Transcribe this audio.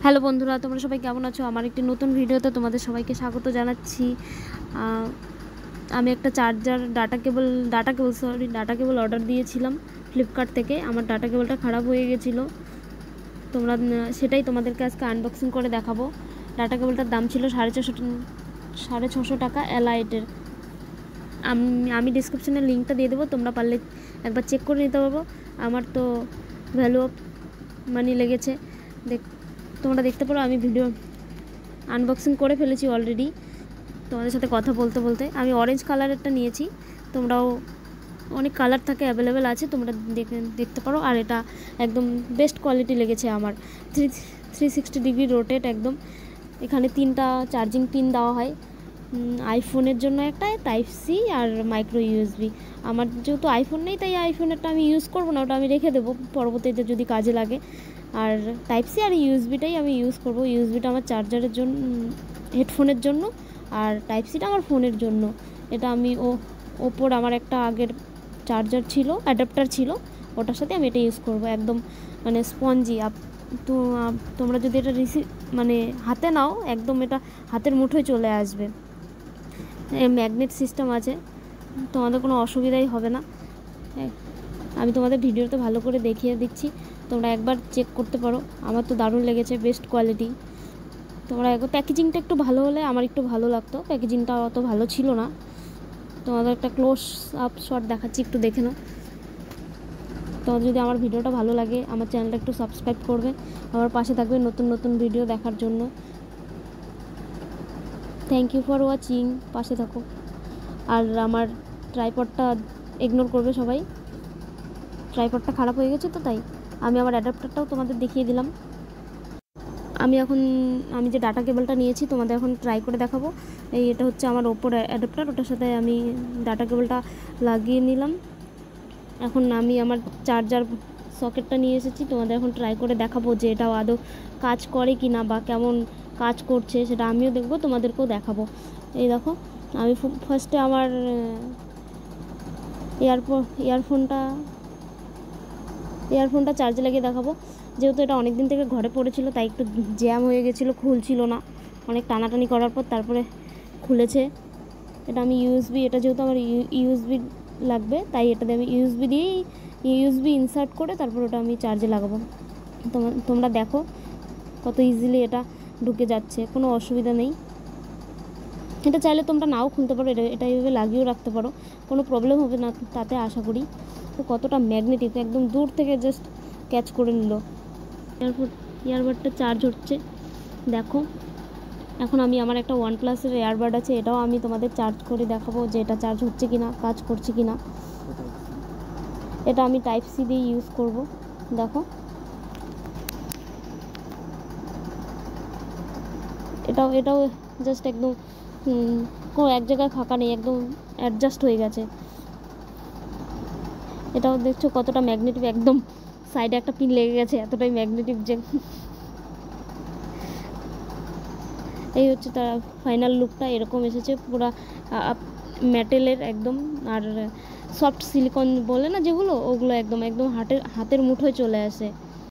Hello বন্ধুরা, তোমরা সবাই কেমন আছো? আমার একটি নতুন ভিডিওতে তোমাদের সবাইকে স্বাগত জানাচ্ছি। আমি একটা চার্জার ডাটা কেবল অর্ডার দিয়েছিলাম ফ্লিপকার্ট থেকে। আমার ডাটা কেবলটা খারাপ হয়ে গেছিলো, সেটাই তোমাদেরকে আজকে আনবক্সিং করে দেখাবো। ডাটা কেবলটার দাম ছিল 650 টাকা এলাইটের। আমি ডিসক্রিপশানে লিঙ্কটা দিয়ে দেবো, তোমরা পারলে একবার চেক করে নিতে পারবো। আমার তো ভ্যালু অফ মানি লেগেছে। তোমরা দেখতে পারো আমি ভিডিও আনবক্সিং করে ফেলেছি অলরেডি তোমাদের সাথে কথা বলতে বলতে। আমি অরেঞ্জ কালারেরটা নিয়েছি, তোমরাও অনেক কালার থাকে, অ্যাভেলেবেল আছে, তোমরা দেখতে পারো। আর এটা একদম বেস্ট কোয়ালিটি লেগেছে আমার। 360 ডিগ্রি রোটেট একদম। এখানে 3টা চার্জিং পিন দেওয়া হয়, আইফোনের জন্য একটা, টাইপ সি আর মাইক্রো ইউএসবি। আমার যেহেতু আইফোন নেই তাই আইফোনেরটা আমি ইউজ করবো না, ওটা আমি রেখে দেবো পরবর্তীতে যদি কাজে লাগে। আর টাইপ সি আর ইউএসবিটাই আমি ইউজ করবো। ইউএসবিটা আমার চার্জারের জন্য, হেডফোনের জন্য, আর টাইপ সিটা আমার ফোনের জন্য। এটা আমি ওপোর আমার একটা আগের চার্জার ছিল, অ্যাডাপ্টার ছিল, ওটার সাথে আমি এটা ইউজ করবো। একদম মানে স্পঞ্জি। তো তোমরা যদি এটা হাতে নাও, একদম এটা হাতের মুঠোয় চলে আসবে। ম্যাগনেট সিস্টেম আছে, তোমাদের কোনো অসুবিধাই হবে না। আমি তোমাদের ভিডিওতে ভালো করে দেখিয়ে দিচ্ছি, তোমরা একবার চেক করতে পারো। আমার তো দারুণ লেগেছে, বেস্ট কোয়ালিটি। তোমরা একবার, প্যাকেজিংটা একটু ভালো হলে আমার একটু ভালো লাগতো, প্যাকেজিংটা অত ভালো ছিল না। তোমাদের একটা ক্লোজ আপ শট দেখাচ্ছি, একটু দেখে নাও। তোমাদের যদি আমার ভিডিওটা ভালো লাগে, আমার চ্যানেলটা একটু সাবস্ক্রাইব করবে, আমার পাশে থাকবে নতুন নতুন ভিডিও দেখার জন্য। থ্যাংক ইউ ফর ওয়াচিং, পাশে থাকো। আর আমার ট্রাইপডটা ইগনোর করবে সবাই, ট্রাইপডটা খারাপ হয়ে গেছে তো তাই। আমি আমার অ্যাডাপ্টারটাও তোমাদের দেখিয়ে দিলাম। আমি যে ডাটা কেবলটা নিয়েছি তোমাদের এখন ট্রাই করে দেখাবো। এটা হচ্ছে আমার ওপোর অ্যাডাপ্টার, ওটার সাথে আমি ডাটা কেবলটা লাগিয়ে নিলাম। এখন আমি আমার চার্জার সকেটটা নিয়ে এসেছি, তোমাদের এখন ট্রাই করে দেখাবো যে এটা আদৌ কাজ করে কি না, বা কেমন কাজ করছে সেটা আমিও দেখবো, তোমাদেরকেও দেখাবো। এই দেখো, আমি ফার্স্টে আমার ইয়ারফোনটা চার্জে লাগিয়ে দেখাবো। যেহেতু এটা অনেক দিন থেকে ঘরে পড়েছিল তাই একটু জ্যাম হয়ে গেছিলো, খুলছিল না। অনেক টানাটানি করার পর তারপরে খুলেছে। এটা আমি এটা যেহেতু আমার ইউএসবি লাগবে, তাই এটাতে আমি ইউএসবি ইনসার্ট করে তারপর ওটা আমি চার্জে লাগাবো। তোমরা দেখো কত ইজিলি এটা ঢুকে যাচ্ছে, কোনো অসুবিধা নেই। এটা চাইলে তোমরা নাও খুলতে পারো, এটা এইভাবে লাগিয়েও রাখতে পারো, কোনো প্রবলেম হবে না তাতে, আশা করি। তো কতটা ম্যাগনেটিক, একদম দূর থেকে জাস্ট ক্যাচ করে নিল। ইয়ারবাডটা চার্জ হচ্ছে, দেখো। এখন আমি আমার একটা OnePlus-এর এয়ারবাড আছে, এটাও আমি তোমাদের চার্জ করে দেখাবো যে এটা চার্জ হচ্ছে কিনা, কাজ করছে কিনা। এটা আমি টাইপ সি দিয়ে ইউজ করব, দেখো। এটাও জাস্ট একদম কোনো এক জায়গায় ফাঁকা নেই, একদম অ্যাডজাস্ট হয়ে গেছে। এটাও দেখছো কতটা ম্যাগনেটিক, একদম সাইডে একটা পিন লেগে গেছে, এতটাই ম্যাগনেটিক যে। এই হচ্ছে তার ফাইনাল লুকটা, এরকম এসেছে পুরো মেটেলের একদম। আর সফট সিলিকন বলে না যেগুলো, ওগুলো একদম হাতের মুঠোয় চলে আসে।